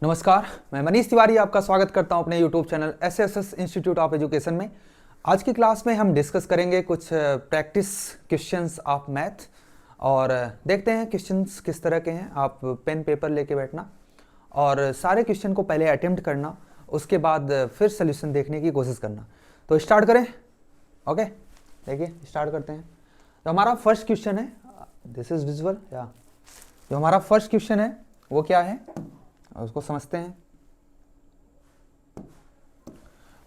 नमस्कार, मैं मनीष तिवारी आपका स्वागत करता हूं अपने YouTube channel SSS institute of education में। आज की क्लास में हम डिस्कस करेंगे कुछ प्रैक्टिस क्वेश्चंस ऑफ मैथ और देखते हैं क्वेश्चंस किस तरह के हैं। आप पेन पेपर लेके बैठना और सारे क्वेश्चन को पहले अटेम्प्ट करना, उसके बाद फिर सोल्यूशन देखने की कोशिश करना। तो स्टार्ट करें। ओके, देखिए स्टार्ट करते हैं। तो हमारा फर्स्ट क्वेश्चन है, दिस इज विजुअल या, जो हमारा फर्स्ट क्वेश्चन है वो क्या है उसको समझते हैं।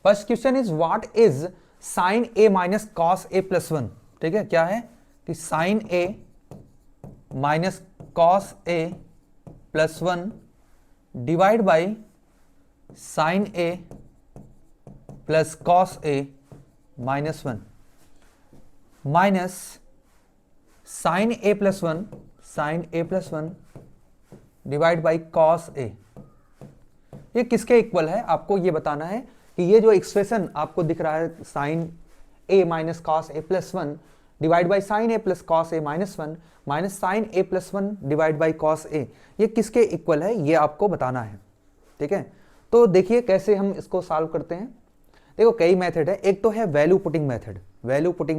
First question is what is sine A minus cos A plus one. ठीक है, क्या है कि sine A minus cos A plus one divide by sine A plus cos A minus one minus sine A plus one divide by cos ए। ये किसके equal है आपको ये बताना है कि ये जो एक्सप्रेशन आपको दिख रहा है sine A minus cos A plus one divide by sine A plus cos A minus one minus sine A plus one divide by cos ए, ये किसके इक्वल है ये आपको बताना है। ठीक है, तो देखिए कैसे हम इसको सॉल्व करते हैं। देखो कई मेथड है, एक तो है वैल्यू पुटिंग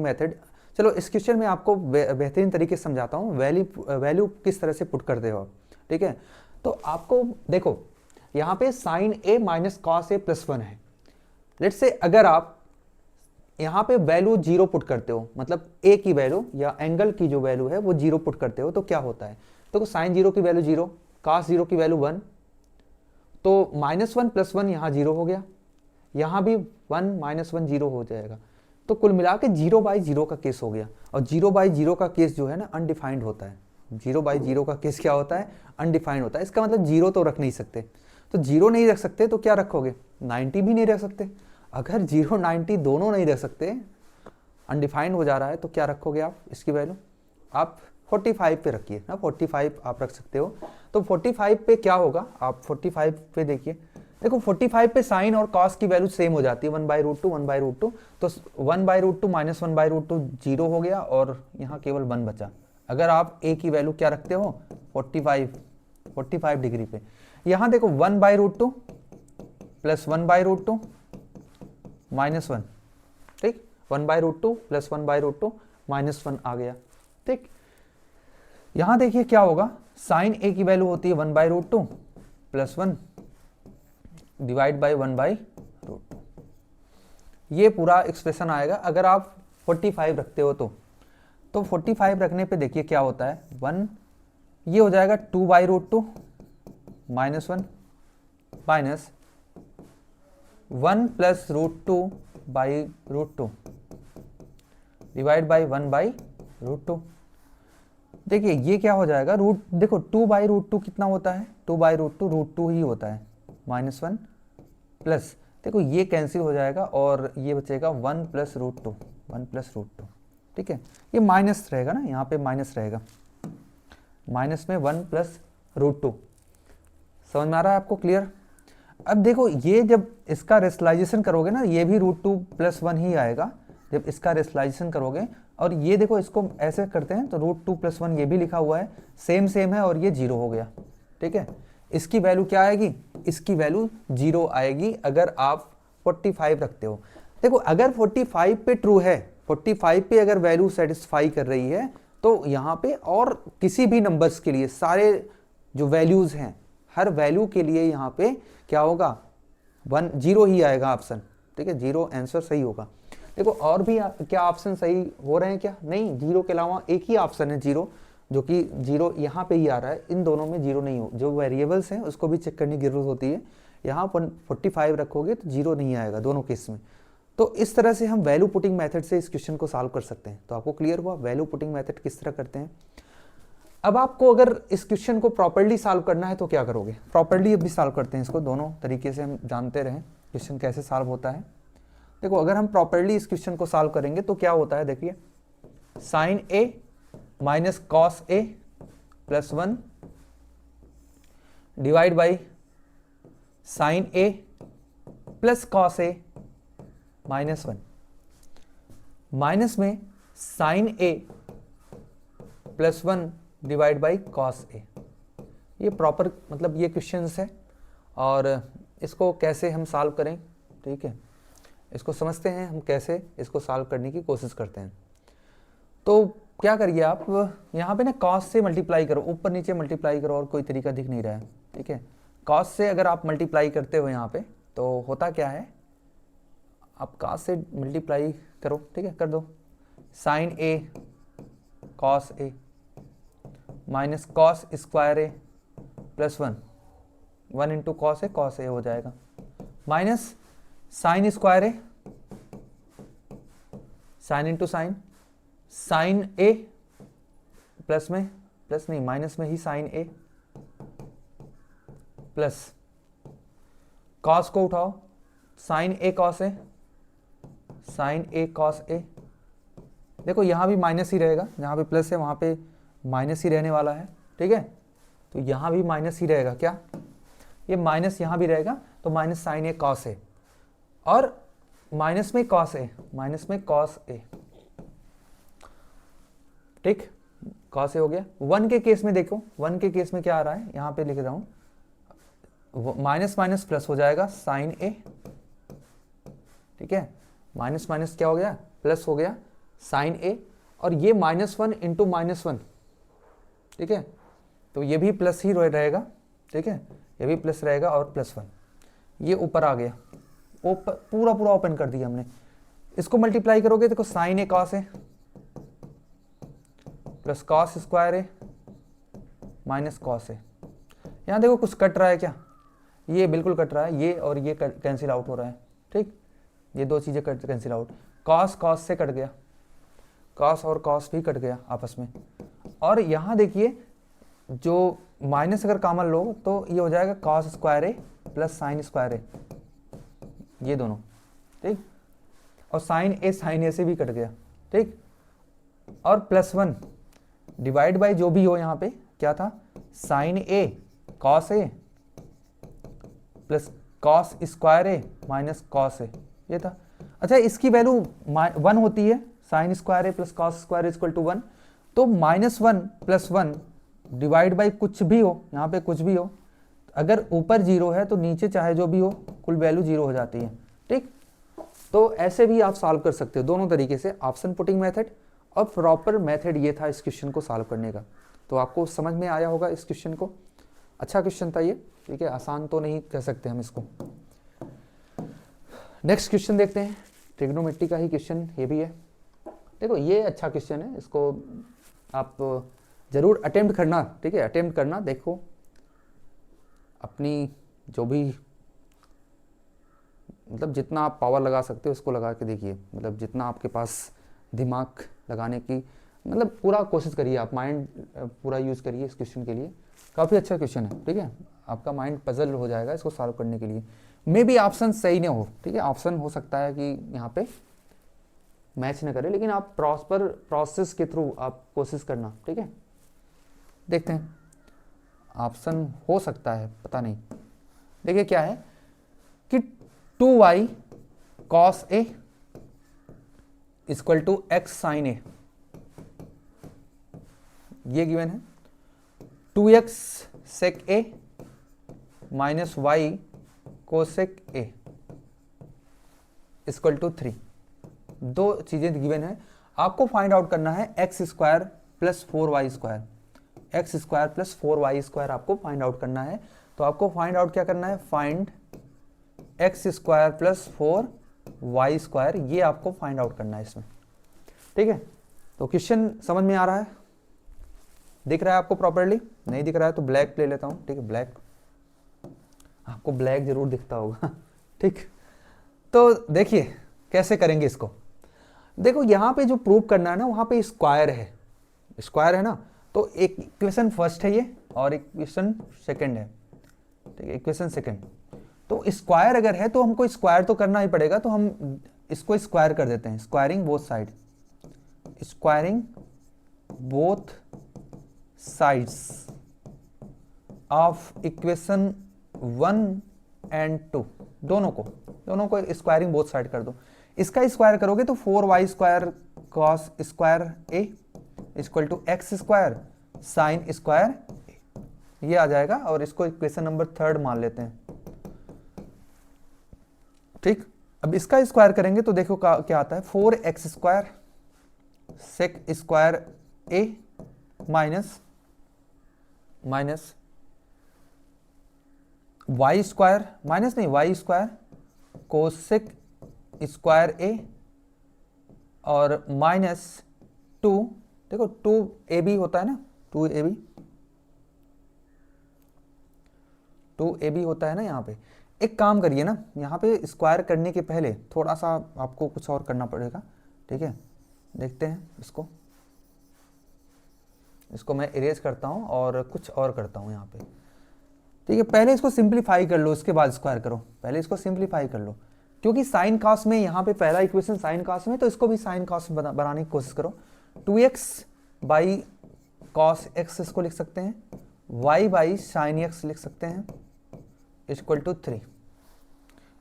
मेथड। चलो इस क्वेश्चन में आपको बेहतरीन तरीके से समझाता हूँ वैल्यू किस तरह से पुट करते हो आप। ठीक है, तो आपको देखो यहां पे sign A minus cos A plus one है। लेट्स से अगर आप यहां पे वैल्यू जीरो पुट करते हो, मतलब ए की वैल्यू या एंगल की जो वैल्यू है वो जीरो पुट करते हो, तो क्या होता है। तो साइन जीरो की वैल्यू जीरो, कॉस जीरो की वैल्यू वन, तो माइनस वन प्लस वन यहां जीरो हो गया, यहां भी वन माइनस वन जीरो हो जाएगा। तो कुल मिला के जीरो बाई जीरो का केस हो गया। और जीरो बाई जीरो का केस जो है ना अनडिफाइंड होता है। जीरो बाई जीरो का केस क्या होता है, अनडिफाइंड होता है। इसका मतलब जीरो तो रख नहीं सकते, तो जीरो नहीं रख सकते तो क्या रखोगे, 90 भी नहीं रख सकते। अगर जीरो 90 दोनों नहीं रख सकते, अनडिफाइंड हो जा रहा है, तो क्या रखोगे आप, इसकी वैल्यू आप 45 पे रखिए ना, 45 आप रख सकते हो। तो 45 पे क्या होगा, आप 45 पे देखिए, देखो 45 पे साइन और कॉस की वैल्यू सेम हो जाती है, 1/√2 तो 1/√2 माइनस 1/√2 जीरो हो गया और यहाँ केवल 1 बचा। अगर आप ए की वैल्यू क्या रखते हो 45 डिग्री पे, यहां देखो 1/√2 प्लस 1/√2 माइनस 1, ठीक, 1/√2 प्लस 1/√2 माइनस 1 आ गया। ठीक, यहां देखिए क्या होगा, साइन ए की वैल्यू होती है 1/√2 प्लस 1 डिवाइड बाई 1/√2। ये पूरा एक्सप्रेशन आएगा अगर आप 45 रखते हो तो 45 रखने पे देखिए क्या होता है, 1 ये हो जाएगा 2/√2 minus 1 minus 1 plus √2/√2 divide by 1/√2। देखिए ये क्या हो जाएगा, देखो 2/√2 कितना होता है, 2/√2 √2 ही होता है, माइनस 1 प्लस, देखो ये कैंसिल हो जाएगा और ये बचेगा 1 प्लस √2। ठीक है, ये माइनस रहेगा ना, यहाँ पे माइनस रहेगा, माइनस में 1 प्लस √2। समझ में आ रहा है आपको, क्लियर। अब देखो ये जब इसका रेशनलाइजेशन करोगे ना, ये भी √2 प्लस 1 ही आएगा जब इसका रेशनलाइजेशन करोगे। और ये देखो इसको ऐसे करते हैं तो √2 प्लस 1 ये भी लिखा हुआ है, सेम है और ये जीरो हो गया। ठीक है, इसकी वैल्यू क्या आएगी, इसकी वैल्यू जीरो आएगी अगर आप 45 रखते हो। देखो अगर 45 पे ट्रू है, 45 पे अगर वैल्यू सेटिस्फाई कर रही है, तो यहाँ पे और किसी भी नंबर्स के लिए सारे जो वैल्यूज हैं हर वैल्यू के लिए यहाँ पे क्या होगा, 1 जीरो ही आएगा ऑप्शन। ठीक है, जीरो आंसर सही होगा। देखो और भी क्या ऑप्शन सही हो रहे हैं क्या, नहीं, जीरो के अलावा एक ही ऑप्शन है जीरो, जो कि जीरो यहाँ पे ही आ रहा है। इन दोनों में जीरो नहीं हो, जो वेरिएबल्स हैं उसको भी चेक करने की जरूरत होती है। यहाँ पर 45 रखोगे तो जीरो नहीं आएगा दोनों केस में। तो इस तरह से हम वैल्यू पुटिंग मेथड से इस क्वेश्चन को सॉल्व कर सकते हैं। तो आपको क्लियर हुआ वैल्यू पुटिंग मेथड किस तरह करते हैं। अब आपको अगर इस क्वेश्चन को प्रॉपर्ली सॉल्व करना है तो क्या करोगे, प्रॉपर्ली भी सॉल्व करते हैं इसको, दोनों तरीके से हम जानते रहें क्वेश्चन कैसे सॉल्व होता है। देखो अगर हम प्रॉपर्ली इस क्वेश्चन को सॉल्व करेंगे तो क्या होता है, देखिए sine A minus cos A plus 1 divide by sine A plus cos A minus 1, minus में sine A plus 1 divide by cos ए। ये प्रॉपर मतलब ये क्वेश्चंस है और इसको कैसे हम सॉल्व करें, ठीक है, इसको समझते हैं हम कैसे इसको सॉल्व करने की कोशिश करते हैं। तो क्या करिए आप यहाँ पे ना कॉस से मल्टीप्लाई करो, ऊपर नीचे मल्टीप्लाई करो, और कोई तरीका दिख नहीं रहा है, ठीक है। कॉस से अगर आप मल्टीप्लाई करते हो यहाँ पे तो होता क्या है, आप कॉस से मल्टीप्लाई करो, ठीक है, कर दो। Sign A cos A minus cos square a plus 1 into cos ए हो जाएगा, minus sign square A, sine into sine A plus में, प्लस नहीं माइनस में ही साइन ए, प्लस कॉस को उठाओ, साइन ए कॉस ए, साइन ए कॉस ए। देखो यहां भी माइनस ही रहेगा, जहां पे प्लस है वहां पे माइनस ही रहने वाला है, ठीक है। तो यहां भी माइनस ही रहेगा, क्या ये माइनस यहां भी रहेगा, तो माइनस साइन ए कॉस ए, और माइनस में कॉस ए, माइनस में कॉस ए, ठीक, कॉस ए हो गया। 1 के केस में देखो, 1 के केस में क्या आ रहा है, यहां पे लिख रहा हूं, माइनस माइनस प्लस हो जाएगा साइन ए, ठीक है, माइनस माइनस क्या हो गया, प्लस हो गया साइन ए, और ये -1 इंटू -1, ठीक है, तो ये भी प्लस ही रहेगा, ठीक है, ये भी प्लस रहेगा और +1, ये ऊपर आ गया, पूरा पूरा ओपन कर दिया हमने। इसको मल्टीप्लाई करोगे देखो, साइन ए कॉस ए प्लस कॉस स्क्वायर ए माइनस कॉस ए। यहाँ देखो कुछ कट रहा है क्या, ये बिल्कुल कट रहा है, ये और ये कैंसिल आउट हो रहा है, ठीक, ये दो चीज़ें कैंसिल आउट, कॉस से कट गया, कॉस और कॉस भी कट गया आपस में। और यहाँ देखिए जो माइनस अगर कॉमन लो तो ये हो जाएगा cos square a plus sign square A, ये दोनों, ठीक, और साइन ए से भी कट गया, ठीक, और +1 डिवाइड बाय जो भी हो, यहाँ पे क्या था, साइन ए कॉस ए प्लस कॉस स्क्वायर ए माइनस कॉस ए, ये था। अच्छा, इसकी वैल्यू 1 होती है, sine square a plus cos square equal to 1, तो -1 + 1 डिवाइड बाई कुछ भी हो, यहाँ पे कुछ भी हो, अगर ऊपर 0 है तो नीचे चाहे जो भी हो कुल वैल्यू 0 हो जाती है, ठीक। तो ऐसे भी आप सॉल्व कर सकते हो दोनों तरीके से, ऑप्शन पुटिंग मेथड और प्रॉपर मेथड ये था इस क्वेश्चन को सॉल्व करने का। तो आपको समझ में आया होगा इस क्वेश्चन को, अच्छा क्वेश्चन था ये, ठीक है, आसान तो नहीं कह सकते हम इसको। नेक्स्ट क्वेश्चन देखते हैं, ट्रिग्नोमेट्री का ही क्वेश्चन ये भी है। देखो ये अच्छा क्वेश्चन है, इसको आप जरूर अटेम्प्ट करना, ठीक है, अटेम्प्ट करना, देखो अपनी जो भी मतलब जितना आप पावर लगा सकते हो इसको लगा के देखिए, मतलब जितना आपके पास दिमाग लगाने की मतलब पूरा कोशिश करिए, आप माइंड पूरा यूज़ करिए इस क्वेश्चन के लिए, काफ़ी अच्छा क्वेश्चन है, ठीक है, आपका माइंड पजल हो जाएगा इसको सॉल्व करने के लिए। मे बी ऑप्शन सही ना हो, ठीक है, ऑप्शन हो सकता है कि यहाँ पे मैच ना करे, लेकिन आप प्रॉपर प्रोसेस के थ्रू आप कोशिश करना, ठीक है। देखते हैं ऑप्शन हो सकता है, पता नहीं। देखिए क्या है कि 2y cos a equal to x sin a, ये गिवन है। 2x sec a minus y cosec a equal to 3, दो चीजें गिवन है, आपको फाइंड आउट करना है x square plus 4y square, x square plus 4y square आपको find out करना है। तो आपको फाइंड आउट क्या करना है, find x square plus 4y square, ये आपको फाइंड आउट करना है इसमें, ठीक है। तो क्वेश्चन समझ में आ रहा है, दिख रहा है आपको प्रॉपर्ली, नहीं दिख रहा है तो ब्लैक ले लेता हूँ, ठीक है, ब्लैक, आपको ब्लैक जरूर दिखता होगा, ठीक। तो देखिए कैसे करेंगे इसको, देखो यहाँ पे जो प्रूव करना है ना, वहाँ पे स्क्वायर है ना, तो एक इक्वेशन फर्स्ट है ये और इक्वेशन सेकंड है, ठीक है, इक्वेशन सेकंड। तो स्क्वायर अगर है तो हमको स्क्वायर तो करना ही पड़ेगा, तो हम इसको स्क्वायर कर देते हैं, squaring both side, squaring both sides of equation 1 and 2, दोनों को स्क्वायरिंग बोथ साइड कर दो। इसका स्क्वायर करोगे तो 4y square cos square a equal to x square sine square, ये आ जाएगा, और इसको इक्वेशन नंबर 3 मान लेते हैं, ठीक, अब इसका स्क्वायर करेंगे तो देखो क्या आता है, 4x स्क्वायर सेक स्क्वायर ए माइनस वाई स्क्वायर, माइनस नहीं वाई स्क्वायर कोसेक स्क्वायर ए और माइनस 2, देखो 2ab होता है ना, 2ab होता है ना यहाँ पे। एक काम करिए ना, यहाँ पे स्क्वायर करने के पहले थोड़ा सा आपको कुछ और करना पड़ेगा, ठीक है। देखते हैं इसको मैं इरेज करता हूँ और कुछ और करता हूँ यहाँ पे, ठीक है। पहले इसको सिंप्लीफाई कर लो, उसके बाद स्क्वायर करो, पहले इसको सिंप्लीफाई कर लो, क्योंकि साइन कॉस में यहाँ पे पहला इक्वेशन साइन कॉस में, तो इसको भी साइन कॉस बनाने की कोशिश करो। 2x बाई कॉस एक्स इसको लिख सकते हैं, y बाई साइन एक्स लिख सकते हैं, इक्वल टू 3।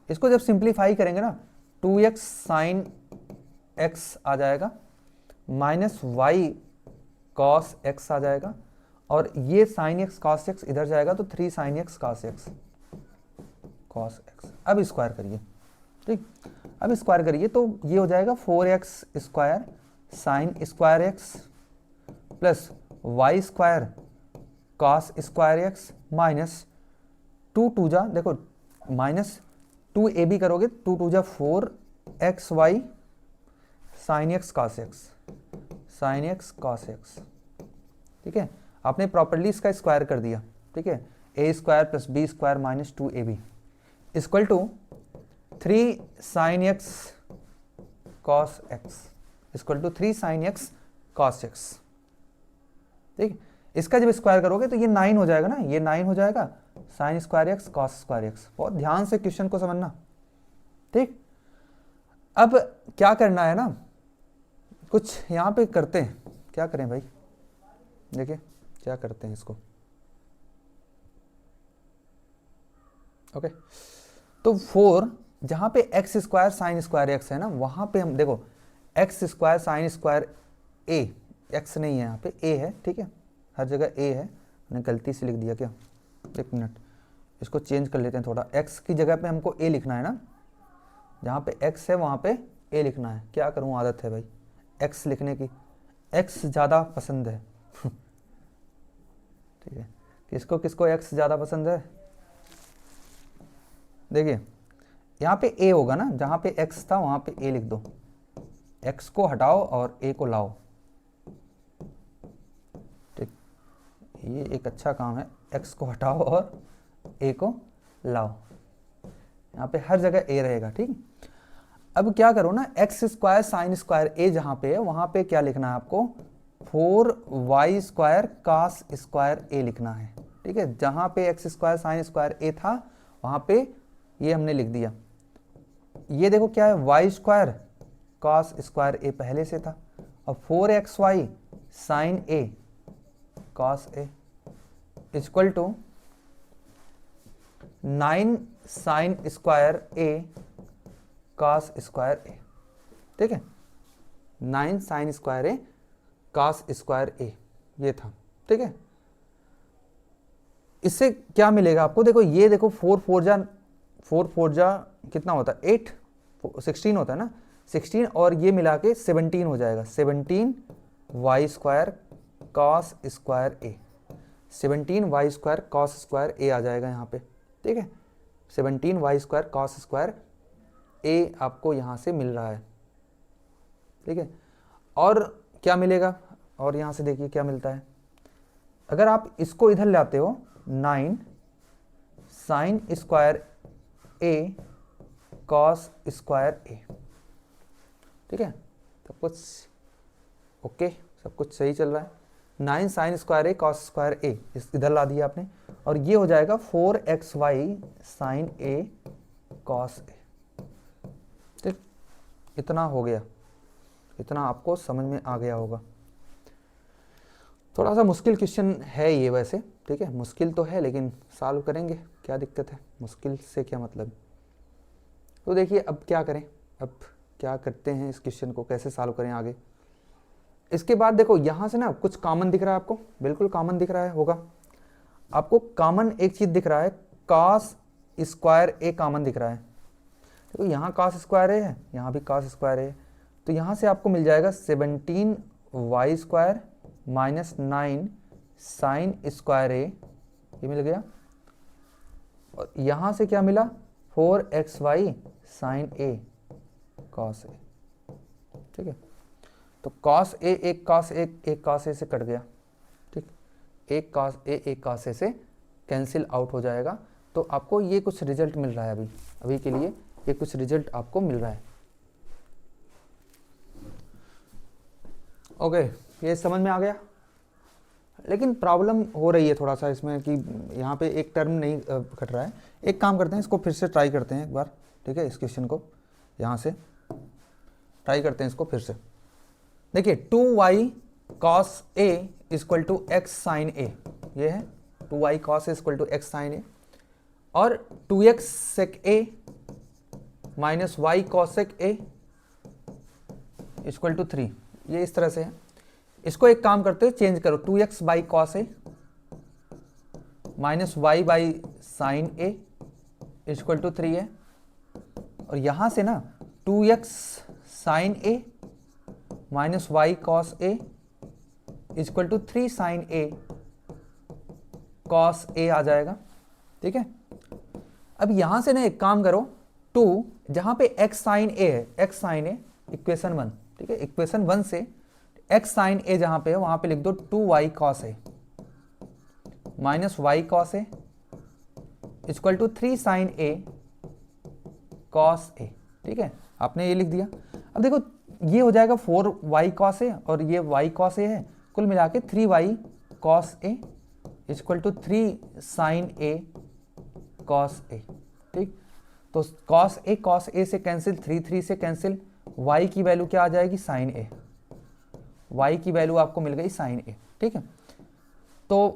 इसको जब सिंप्लीफाई करेंगे ना, 2x साइन एक्स आ जाएगा माइनस वाई कॉस एक्स आ जाएगा, और ये साइन एक्स कॉस एक्स इधर जाएगा तो 3 साइन एक्स कॉस एक्स अब स्क्वायर करिए, ठीक। अब स्क्वायर करिए तो ये हो जाएगा 4x square sine square x plus y square cos square x minus 2 जा, देखो माइनस 2ab करोगे, 2 जा 4xy sign x cos x, ठीक है। आपने प्रॉपर्ली इसका स्क्वायर कर दिया, ठीक है। a square plus B square minus 2ab equal to 3 sine x cos x equal to 3 sine x cos x, ठीक। इसका जब स्क्वायर करोगे तो ये 9 हो जाएगा ना, ये 9 हो जाएगा sign square x cos square x. बहुत ध्यान से क्वेश्चन को समझना, ठीक। अब क्या करना है ना, कुछ यहाँ पे करते हैं, क्या करें भाई, देखिए क्या करते हैं इसको, ओके। तो 4 जहां पे x square sine square x है ना, वहां पे हम देखो एक्स स्क्वायर साइन स्क्वायर ए, एक्स नहीं है यहाँ पे ए है, ठीक है, हर जगह ए है, मैंने गलती से लिख दिया क्या, एक मिनट इसको चेंज कर लेते हैं थोड़ा। एक्स की जगह पे हमको ए लिखना है ना, जहाँ पे एक्स है वहाँ पे ए लिखना है, क्या करूँ, आदत है भाई एक्स लिखने की, एक्स ज़्यादा पसंद है ठीक है। किसको किसको एक्स ज़्यादा पसंद है, देखिए यहाँ पे ए होगा ना, जहाँ पे एक्स था वहाँ पे ए लिख दो, एक्स को हटाओ और ए को लाओ, ठीक। ये एक अच्छा काम है, एक्स को हटाओ और ए को लाओ, यहाँ पे हर जगह ए रहेगा, ठीक। अब क्या करो ना, एक्स स्क्वायर साइन स्क्वायर ए जहाँ पे है वहाँ पे क्या लिखना है आपको, 4y स्क्वायर कास स्क्वायर ए लिखना है, ठीक है। जहाँ पे एक्स स्क्वायर साइन स्क्वायर ए था वहाँ पे ये हमने लिख दिया। ये देखो क्या है, Y square cos square A पहले से था, और 4xy sine A cos A equal to 9 sine square A cos square A, ठीक है। 9 sine square A cos square A ये था, ठीक है। इससे क्या मिलेगा आपको, देखो ये देखो 4 जा कितना होता है, 8 16 होता है ना, 16 और ये मिला के 17 हो जाएगा, 17 वाई स्क्वायर कॉस स्क्वायर ए, 17 वाई स्क्वायर कॉस स्क्वायर ए आ जाएगा यहाँ पे, ठीक है। 17 वाई स्क्वायर कॉस स्क्वायर ए आपको यहाँ से मिल रहा है, ठीक है। और क्या मिलेगा, और यहाँ से देखिए क्या मिलता है, अगर आप इसको इधर लाते हो 9 sine square A cos square A, ठीक है। सब कुछ ओके, सब कुछ सही चल रहा है। 9 sine square A cos square ए इधर ला दिया आपने, और ये हो जाएगा 4xy sine A cos A, ठीक। इतना हो गया, इतना आपको समझ में आ गया होगा। थोड़ा सा मुश्किल क्वेश्चन है ये वैसे, ठीक है, मुश्किल तो है लेकिन सॉल्व करेंगे, क्या दिक्कत है, मुश्किल से क्या मतलब। तो देखिए अब क्या करें, अब क्या करते हैं, इस क्वेश्चन को कैसे सॉल्व करें आगे। इसके बाद देखो यहाँ से ना कुछ कॉमन दिख रहा है आपको, बिल्कुल कॉमन दिख रहा है होगा आपको, कॉमन एक चीज दिख रहा है, कॉस स्क्वायर ए कॉमन दिख रहा है, देखो यहाँ cos स्क्वायर ए है, यहाँ भी cos स्क्वायर ए है, तो यहाँ से आपको मिल जाएगा 17y square minus 9 sine square A, ये मिल गया। और यहाँ से क्या मिला 4xy sine A cos A, ठीक है। तो कॉस ए एक कॉस एक कॉस ए से कट गया, ठीक, एक कॉस ए एक कॉस ए से कैंसिल आउट हो जाएगा। तो आपको ये कुछ रिजल्ट मिल रहा है, अभी के लिए ये कुछ रिजल्ट आपको मिल रहा है। ओके, ये समझ में आ गया। लेकिन प्रॉब्लम हो रही है थोड़ा सा इसमें कि यहाँ पे एक टर्म नहीं कट रहा है। एक काम करते हैं, इसको फिर से ट्राई करते हैं एक बार, ठीक है। इस क्वेश्चन को यहाँ से ट्राई करते हैं इसको फिर से। देखिए 2y cos a equal to X sine A, ये है 2y cos a equal to X sine A, और 2x sec a minus y cosec a equal to 3, ये इस तरह से है। इसको एक काम करते हैं, चेंज करो, 2x by cos A minus Y by sine A equal to 3 है। और यहां से ना 2x sine A minus Y cos A equal to 3 sine A cos A आ जाएगा, ठीक है। अब यहां से ना एक काम करो, 2 जहां पे x साइन ए है, x साइन ए इक्वेशन 1, ठीक है। इक्वेशन 1 से x साइन ए जहां पे है वहां पे लिख दो 2y cos A minus Y cos A equal to 3 sine A cos A, ठीक है। आपने ये लिख दिया। अब देखो ये हो जाएगा 4y cos ए और ये y cos ए है, कुल मिला के 3y cos a equal to 3 sine a cos a, ठीक। तो cos ए से कैंसिल, 3 से कैंसिल, y की वैल्यू क्या आ जाएगी साइन ए, y की वैल्यू आपको मिल गई साइन ए, ठीक है। तो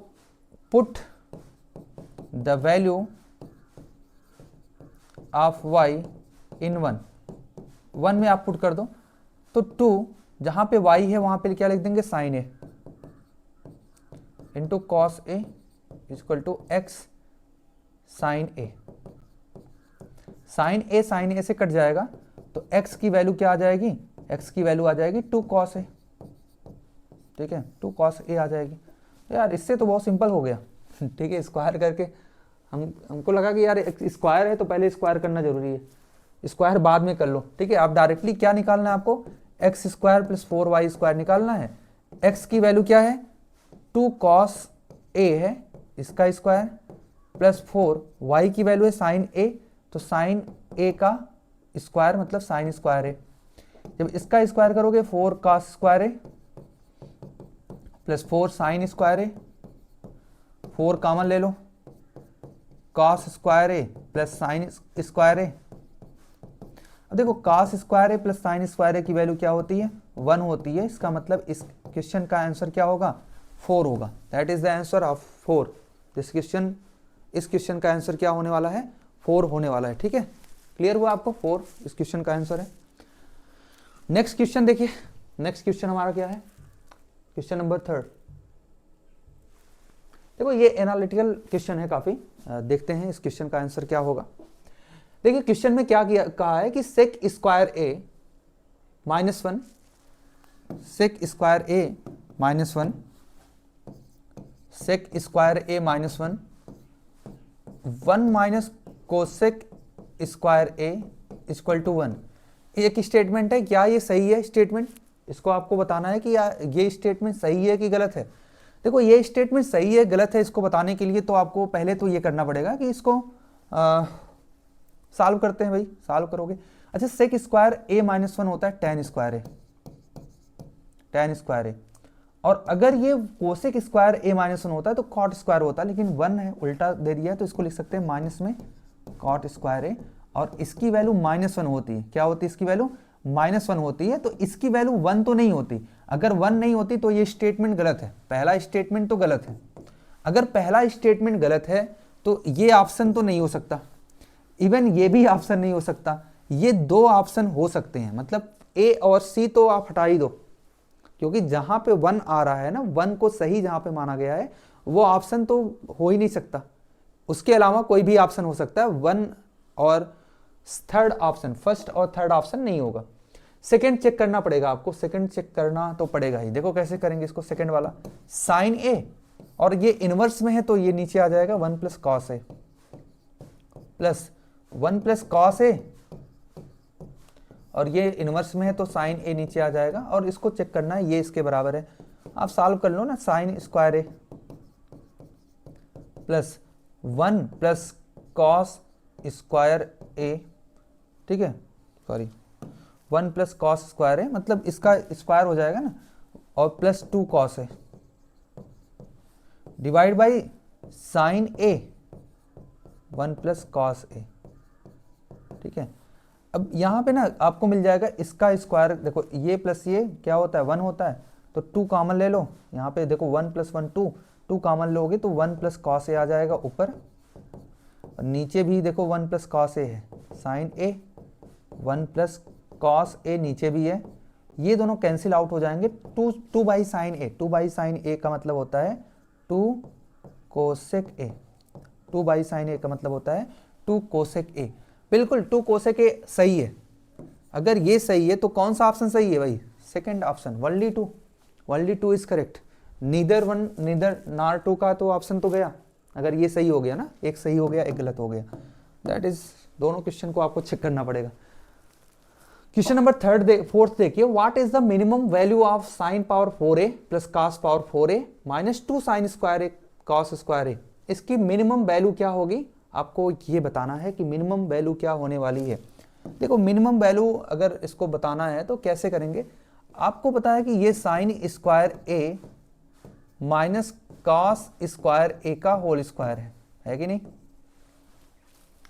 put the value of y इन 1 में आप पुट कर दो। तो 2 जहां पे y है वहां पे क्या लिख देंगे sine A into cos A equal to X sine A. Sine A से कट जाएगा तो x की वैल्यू क्या आ जाएगी, x की वैल्यू आ जाएगी 2 cos ए, ठीक है, 2 cos ए आ जाएगी। यार इससे तो बहुत सिंपल हो गया, ठीक है। स्क्वायर करके हमको लगा कि यार स्क्वायर है तो पहले स्क्वायर करना जरूरी है, स्क्वायर बाद में कर लो, ठीक है। आप डायरेक्टली क्या निकालना है आपको, x square plus 4y square निकालना है। x की वैल्यू क्या है 2 cos ए है, इसका स्क्वायर प्लस 4, y की वैल्यू है साइन ए, तो साइन ए का स्क्वायर मतलब साइन स्क्वायर है। जब इसका स्क्वायर करोगे 4 cos स्क्वायर है प्लस 4 साइन स्क्वायर है, 4 कॉमन ले लो, cos स्क्वायर है प्लस साइन स्क्वायर है। अब देखो cos स्क्वायर है प्लस साइन स्क्वायर है की वैल्यू क्या होती है 1 होती है। इसका मतलब इस क्वेश्चन का आंसर क्या होगा 4 होगा। That is the answer of 4 this question. इस क्वेश्चन का आंसर क्या होने वाला है 4 होने वाला है, ठीक है। क्लियर हुआ आपको, 4 इस क्वेश्चन का आंसर है। नेक्स्ट क्वेश्चन देखिए, नेक्स्ट क्वेश्चन हमारा क्या है, क्वेश्चन नंबर 3। देखो ये एनालिटिकल क्वेश्चन है काफी, देखते हैं इस क्वेश्चन का आंसर क्या होगा। देखिए क्वेश्चन में क्या कहा है कि sec square A minus 1, sec square A minus 1, sec square A minus 1, 1 minus cosec square a equal to 1। एक स्टेटमेंट है, क्या ये सही है स्टेटमेंट, इसको आपको बताना है कि ये स्टेटमेंट सही है कि गलत है। देखो ये स्टेटमेंट सही है गलत है इसको बताने के लिए तो आपको पहले तो ये करना पड़ेगा कि इसको सॉल्व करते हैं भाई, सॉल्व करोगे। अच्छा सेक स्क्वायर ए माइनस 1 होता है tan स्क्वायर ए, tan स्क्वायर ए, और अगर ये कोसेक स्क्वायर ए माइनस 1 होता है तो कॉट स्क्वायर होता है, लेकिन 1 है उल्टा दे दिया है तो इसको लिख सकते हैं माइनस में कॉट स्क्वायर ए, और इसकी वैल्यू माइनस 1 होती है। क्या होती है इसकी वैल्यू माइनस 1 होती है, तो इसकी वैल्यू 1 तो नहीं होती। अगर 1 नहीं होती तो ये स्टेटमेंट गलत है, पहला स्टेटमेंट तो गलत है। अगर पहला स्टेटमेंट गलत है तो ये ऑप्शन तो नहीं हो सकता, इवन ये भी ऑप्शन नहीं हो सकता। ये 2 ऑप्शन हो सकते हैं, मतलब ए और सी तो आप हटा ही दो, क्योंकि जहां पे 1 आ रहा है ना, 1 को सही जहां पे माना गया है वो ऑप्शन तो हो ही नहीं सकता। उसके अलावा कोई भी ऑप्शन हो सकता है, 1 और थर्ड ऑप्शन, फर्स्ट और थर्ड ऑप्शन नहीं होगा। सेकंड चेक करना पड़ेगा आपको, सेकंड चेक करना तो पड़ेगा ही। देखो कैसे करेंगे इसको, सेकंड वाला साइन ए, और ये इनवर्स में है तो ये नीचे आ जाएगा 1 प्लस कॉस ए, प्लस 1 प्लस कॉस ए, और ये इनवर्स में है तो साइन ए नीचे आ जाएगा, और इसको चेक करना है, ये इसके बराबर है, आप सॉल्व कर लो ना, sign square a plus 1 plus cos square A, ठीक है, सॉरी 1 प्लस कॉस स्क्वायर है, मतलब इसका स्क्वायर हो जाएगा ना, और प्लस 2 कॉस है, divide by sine A 1 plus cos A, ठीक है। अब यहाँ पे ना आपको मिल जाएगा इसका स्क्वायर, देखो ये प्लस ये क्या होता है 1 होता है, तो 2 कॉमन ले लो, यहाँ पे देखो 1 प्लस 1 2 कॉमन लोगे तो 1 प्लस कॉस ए आ जाएगा ऊपर, और नीचे भी देखो 1 प्लस कॉस ए है, साइन ए 1 प्लस कॉस ए नीचे भी है, ये दोनों कैंसिल आउट हो जाएंगे, 2 by sine A, 2 by sine A का मतलब होता है 2 cosec A, 2 by sine A का मतलब होता है 2 कोसेक ए, बिल्कुल 2 कोसेक ए सही है। अगर ये सही है तो कौन सा ऑप्शन सही है भाई, second option, only 2 is correct, neither 1 neither nor 2 का तो ऑप्शन तो गया, अगर ये सही हो गया ना, एक सही हो गया एक गलत हो गया, दैट इज, दोनों क्वेश्चन को आपको चेक करना पड़ेगा। क्वेश्चन नंबर फोर्थ देखिए, what is the minimum value of sine power 4a plus cos power 4a minus 2 sine square A cos square A, इसकी मिनिमम वैल्यू क्या होगी, आपको ये बताना है कि मिनिमम वैल्यू क्या होने वाली है। देखो मिनिमम वैल्यू अगर इसको बताना है तो कैसे करेंगे, आपको पता है कि ये sine square A minus cos square A का होल स्क्वायर है कि नहीं,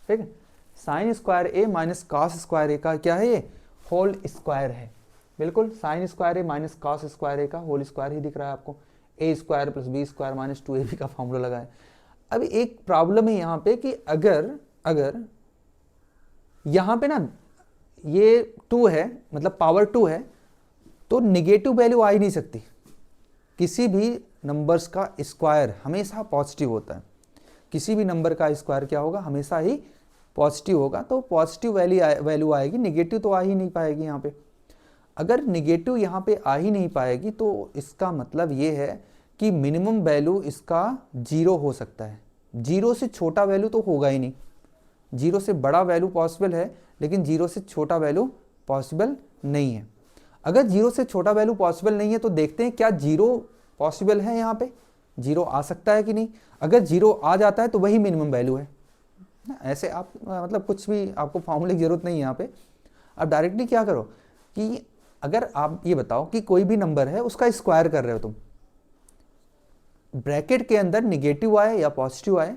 ठीक है, sine square A minus cos square A का क्या है, ये होल स्क्वायर है, बिल्कुल sine square A minus cos square A का होल स्क्वायर ही दिख रहा है आपको, A square plus B square minus 2ab का फॉर्मूला लगा है। अब एक प्रॉब्लम है यहाँ पे कि अगर यहाँ पे ना ये 2 है, मतलब पावर 2 है, तो निगेटिव वैल्यू आ ही नहीं सकती, किसी भी नंबर्स का स्क्वायर हमेशा पॉजिटिव होता है, किसी भी नंबर का स्क्वायर क्या होगा, हमेशा ही पॉजिटिव होगा, तो पॉजिटिव वैल्यू आएगी, निगेटिव तो आ ही नहीं पाएगी यहाँ पे। अगर निगेटिव यहाँ पे आ ही नहीं पाएगी तो इसका मतलब ये है कि मिनिमम वैल्यू इसका 0 हो सकता है, 0 से छोटा वैल्यू तो होगा ही नहीं, 0 से बड़ा वैल्यू पॉसिबल है लेकिन 0 से छोटा वैल्यू पॉसिबल नहीं है। अगर 0 से छोटा वैल्यू पॉसिबल नहीं है तो देखते हैं क्या 0 पॉसिबल है, यहाँ पे 0 आ सकता है कि नहीं, अगर 0 आ जाता है तो वही मिनिमम वैल्यू है ना। ऐसे आप मतलब कुछ भी आपको फॉर्मूले की जरूरत नहीं है यहाँ पे, आप डायरेक्टली क्या करो कि अगर आप ये बताओ कि कोई भी नंबर है उसका स्क्वायर कर रहे हो तुम, ब्रैकेट के अंदर निगेटिव आए या पॉजिटिव आए,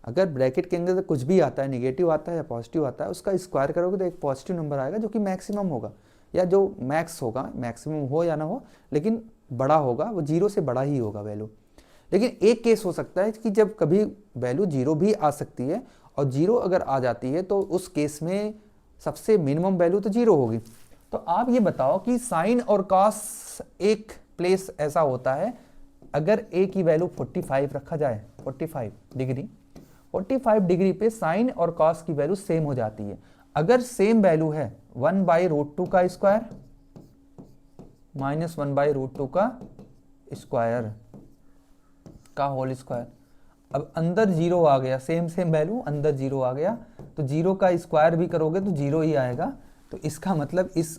अगर ब्रैकेट के अंदर कुछ भी आता है, निगेटिव आता है या पॉजिटिव आता है, उसका स्क्वायर करोगे तो एक पॉजिटिव नंबर आएगा जो कि मैक्सिमम होगा, या जो मैक्स होगा, मैक्सिमम हो या ना हो लेकिन बड़ा होगा, वो 0 से बड़ा ही होगा वैल्यू। लेकिन एक केस हो सकता है कि जब कभी वैल्यू 0 भी आ सकती है, और 0 अगर आ जाती है तो उस केस में सबसे मिनिमम वैल्यू तो 0 होगी। तो आप ये बताओ कि साइन और कॉस एक प्लेस ऐसा होता है, अगर a की वैल्यू 45 रखा जाए, 45 डिग्री पे साइन और कॉस की वैल्यू सेम हो जाती है। अगर सेम वैल्यू है 1/√2 का स्क्वायर माइनस 1/√2 का स्क्वायर का होल स्क्वायर, अब अंदर 0 आ गया, सेम वैल्यू अंदर 0 आ गया, तो 0 का स्क्वायर भी करोगे तो 0 ही आएगा, तो इसका मतलब इस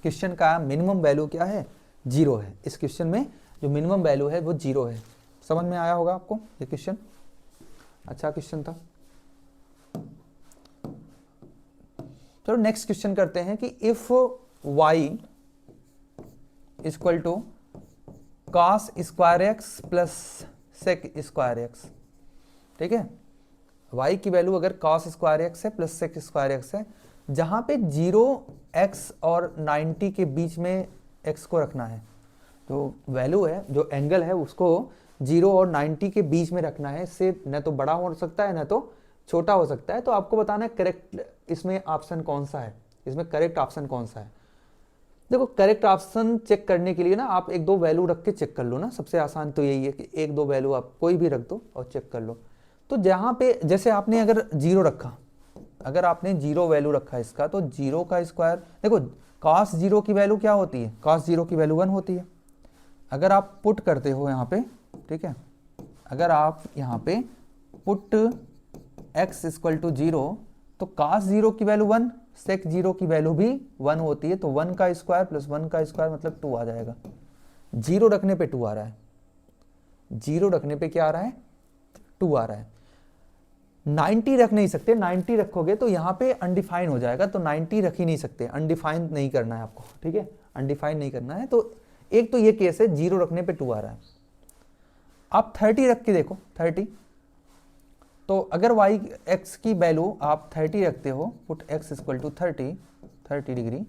क्वेश्चन का मिनिमम वैल्यू क्या है, 0 है। इस क्वेश्चन में जो मिनिमम वैल्यू है वो 0 है। समझ में आया होगा आपको ये क्वेश्चन, अच्छा क्वेश्चन था। चलो नेक्स्ट क्वेश्चन करते हैं कि if y equal to cos square x plus sec square x, ठीक है, y की वैल्यू अगर कॉस स्क्वायर एक्स है प्लस सेक स्क्वायर एक्स है, जहां पे 0x और 90 के बीच में x को रखना है, जो वैल्यू है, जो एंगल है उसको 0 और 90 के बीच में रखना है, इससे न तो बड़ा हो सकता है न तो छोटा हो सकता है। तो आपको बताना है करेक्ट इसमें ऑप्शन कौन सा है, इसमें करेक्ट ऑप्शन कौन सा है। देखो करेक्ट ऑप्शन चेक करने के लिए ना आप 1-2 वैल्यू रख के चेक कर लो ना, सबसे आसान तो यही है कि 1-2 वैल्यू आप कोई भी रख दो और चेक कर लो। तो जहाँ पे जैसे आपने अगर 0 रखा, अगर आपने 0 वैल्यू रखा है इसका, तो 0 का स्क्वायर, देखो cos 0 की वैल्यू क्या होती है, cos 0 की वैल्यू 1 होती है। अगर आप पुट करते हो यहाँ पे, ठीक है, अगर आप यहाँ पे पुट x इक्वल टू 0, तो cos 0 की वैल्यू 1, sec 0 की वैल्यू भी 1 होती है, तो 1 का स्क्वायर प्लस 1 का स्क्वायर मतलब 2 आ जाएगा। 0 रखने पे 2 आ रहा है, 0 रखने पे क्या आ रहा है, 2 आ रहा है। 90 रख नहीं सकते, 90 रखोगे तो यहाँ पे अनडिफाइन हो जाएगा, तो 90 रख ही नहीं सकते, अनडिफाइन नहीं करना है आपको, ठीक है, अनडिफाइन नहीं करना है। तो एक तो ये केस है, 0 रखने पे 2 आ रहा है। आप 30 रख के देखो, 30, तो अगर y x की वैल्यू आप 30 रखते हो, put x equal to 30 degree,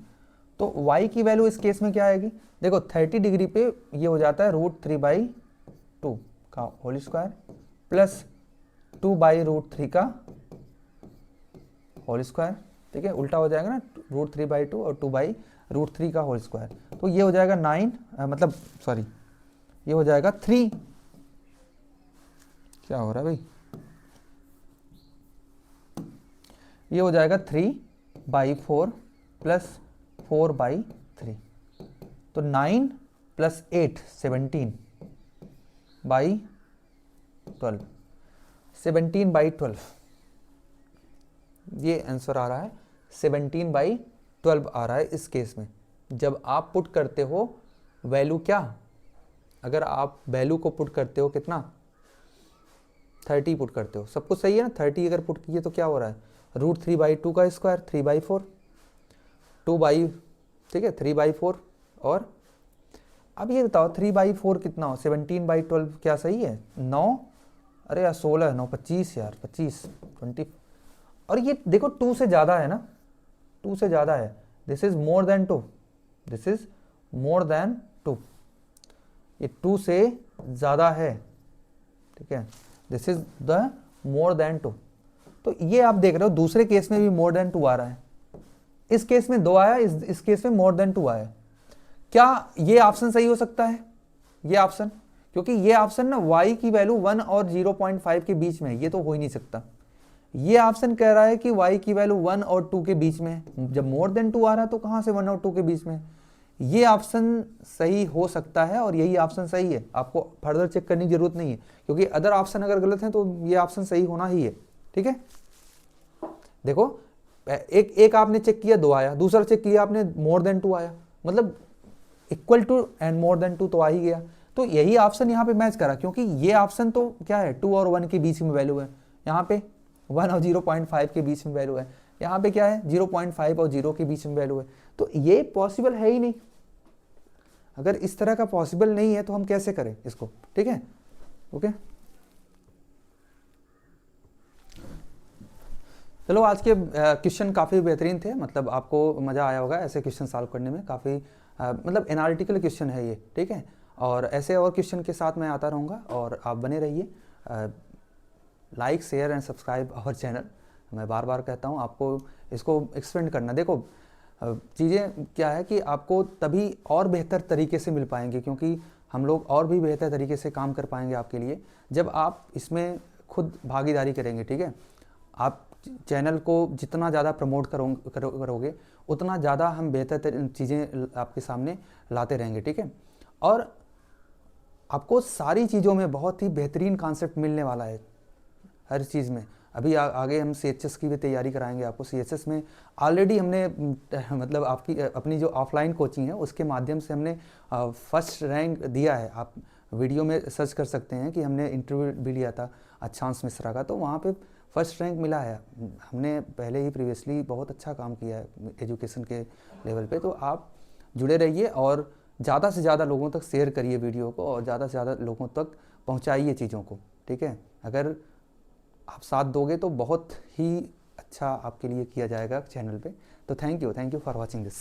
तो y की वैल्यू इस केस में क्या आएगी, देखो 30 डिग्री पे ये हो जाता है √3/2 का होल स्क्वायर प्लस 2/√3 का होल स्क्वायर, ठीक है, उल्टा हो जाएगा ना, √3/2 और 2/√3 का होल स्क्वायर, तो ये हो जाएगा 9, मतलब सॉरी ये हो जाएगा 3, क्या हो रहा है भाई, ये हो जाएगा 3/4 प्लस 4/3, तो 9 प्लस 8 17/12, 17/12, ये आंसर आ रहा है, 17/12 आ रहा है इस केस में। जब आप पुट करते हो वैल्यू क्या, अगर आप वैल्यू को पुट करते हो कितना, 30 पुट करते हो, सब कुछ सही है ना, 30 अगर पुट किए तो क्या हो रहा है, √3/2 का स्क्वायर 3/4, 2 ठीक है 3/4, और अब ये बताओ 3/4 कितना हो, 17/12 क्या सही है, 9, अरे यार 16, 9 25 यार, 25 20, और ये देखो 2 से ज़्यादा है ना, 2 से ज़्यादा है, this is more than 2, this is more than 2, ये 2 से ज़्यादा है, ठीक है, this is the more than 2, तो ये आप देख रहे हो दूसरे केस में भी मोर देन 2 आ रहा है, इस केस में 2 आया, इस केस में मोर देन 2 आया, क्या ये ऑप्शन सही हो सकता है, ये ऑप्शन, क्योंकि ये ऑप्शन ना y की वैल्यू 1 और 0.5 के बीच में है, ये तो हो ही नहीं सकता। ये ऑप्शन कह रहा है कि y की वैल्यू 1 और 2 के बीच में है, जब मोर देन 2 आ रहा है तो कहां से 1 और 2 के बीच में, ये ऑप्शन सही हो सकता है और यही ऑप्शन सही है, आपको फर्दर चेक करने की जरूरत नहीं है, क्योंकि अदर ऑप्शन अगर गलत है तो ये ऑप्शन सही होना ही है, ठीक है। देखो एक आपने चेक किया 2 आया, दूसरा चेक किया आपने मोर देन 2 आया, मतलब equal to and more than 2 तो आ ही गया, तो यही ऑप्शन यहाँ पे मैच करा, क्योंकि ये ऑप्शन तो क्या है 2 और 1 के बीच में वैल्यू है, यहाँ पे 1 और 0.5 के बीच में वैल्यू है, यहाँ पे क्या है 0.5 और 0 के बीच में वैल्यू है, तो ये पॉसिबल है ही नहीं। अगर इस तरह का पॉसिबल नहीं है तो हम कैसे करें इसको, ठीक है, ओके। चलो आज के क्वेश्चन काफ़ी बेहतरीन थे, मतलब आपको मज़ा आया होगा ऐसे क्वेश्चन सॉल्व करने में, काफ़ी मतलब एनालिटिकल क्वेश्चन है ये, ठीक है, और ऐसे और क्वेश्चन के साथ मैं आता रहूँगा, और आप बने रहिए, like share and subscribe our channel. मैं बार बार कहता हूँ आपको इसको एक्सपेंड करना, देखो चीज़ें क्या है कि आपको तभी और बेहतर तरीके से मिल पाएंगे, क्योंकि हम लोग और भी बेहतर तरीके से काम कर पाएंगे आपके लिए जब आप इसमें खुद भागीदारी करेंगे, ठीक है। आप चैनल को जितना ज़्यादा प्रमोट करोगे उतना ज़्यादा हम बेहतर चीज़ें आपके सामने लाते रहेंगे, ठीक है। और आपको सारी चीज़ों में बहुत ही बेहतरीन कॉन्सेप्ट मिलने वाला है हर चीज़ में। अभी आगे हम CHS की भी तैयारी कराएंगे आपको। CHS में ऑलरेडी हमने मतलब आपकी अपनी जो ऑफलाइन कोचिंग है उसके माध्यम से हमने फर्स्ट रैंक दिया है। आप वीडियो में सर्च कर सकते हैं कि हमने इंटरव्यू भी लिया था अच्छांश मिश्रा का, तो वहाँ पे फर्स्ट रैंक मिला है। हमने पहले ही प्रीवियसली बहुत अच्छा काम किया है एजुकेशन के लेवल पे। तो आप जुड़े रहिए और ज़्यादा से ज़्यादा लोगों तक शेयर करिए वीडियो को, और ज़्यादा से ज़्यादा लोगों तक पहुँचाइए चीज़ों को, ठीक है। अगर आप साथ दोगे तो बहुत ही अच्छा आपके लिए किया जाएगा चैनल पे। तो thank you for watching this.